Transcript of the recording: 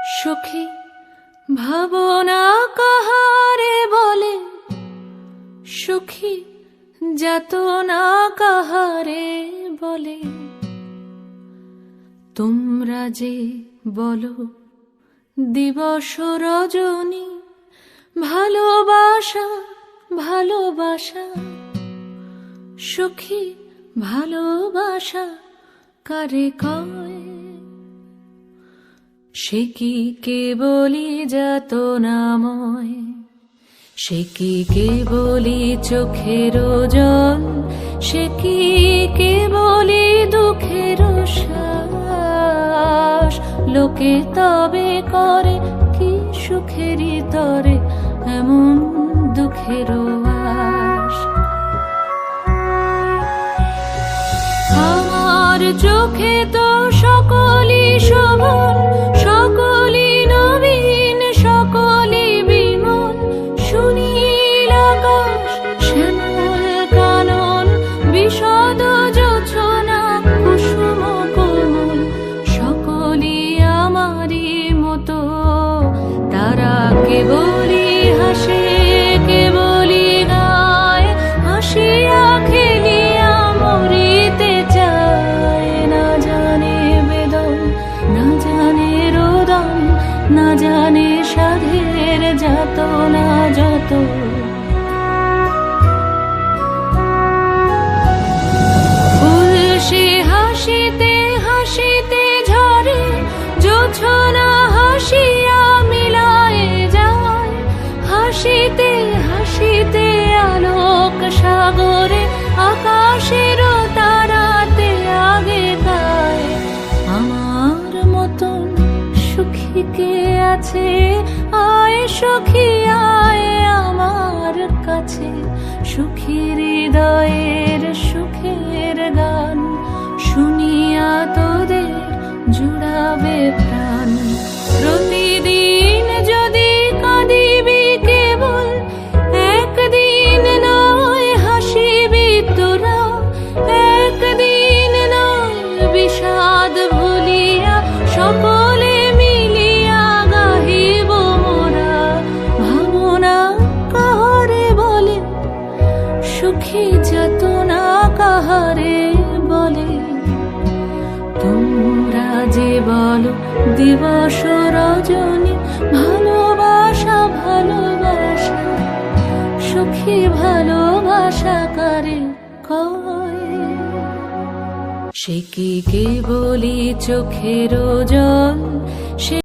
সখী ভাবনা কাহারে বলে, সখী যাতনা কাহারে বলে। তোমরা যে বলো দিবস রজনী, ভালোবাসা ভালোবাসা, সখী ভালোবাসা কারে কয়? সে কি কেবলি যাতনাময়, সে কি কেবলি চোখের জল, সে কি কেবলি দুঃখের শ্বাস। লোকে তবে করে কি সুখেরই তরে এমন দুঃখের আশ। আমার চোখে তো সকলই শোভন, সকলই নবীন, সকলই বিমল। সুনীল আকাশ, শ্যামল কানন, বিশদ জোছনা, কুসুম কোমল, সকলই আমারই মতো। তারা কেবলই হাসে, কেবলই গায়, হাসিয়া খেলিয়া মরিতে চায়। না জানে বেদন, না জানে রোদন, না জানে সাধের যাতনা যত। ফুল সে হাসিতে হাসিতে ঝরে, জোছনা হাসিয়া মিলায়ে যায়। হাসিতে হাসিতে আলোক সাগরে, আকাশের তারাতে আগে গায়। আমার মতন সুখী কে আছে? আয় সখী আয় আমার কাছে, সুখী হৃদয়ের সুখের গান শুনিয়া তোদের জুড়াবে প্রাণ। প্রতিদিন যদি কাঁদিবি কেবল, একদিন নয় হাসিবি তোরা। একদিন নয় বিষাদ ভুলিয়া, সকলে মিলিয়া গাহিব মোরা। ভাবনা কাহারে বলে, সুখী যাতনা কাহারে বলে। তোমরা যে বলো দিবস রজনী, ভালোবাসা ভালোবাসা, সুখী ভালোবাসা কারে কয়? সে কি কেবলি চোখের জল, সে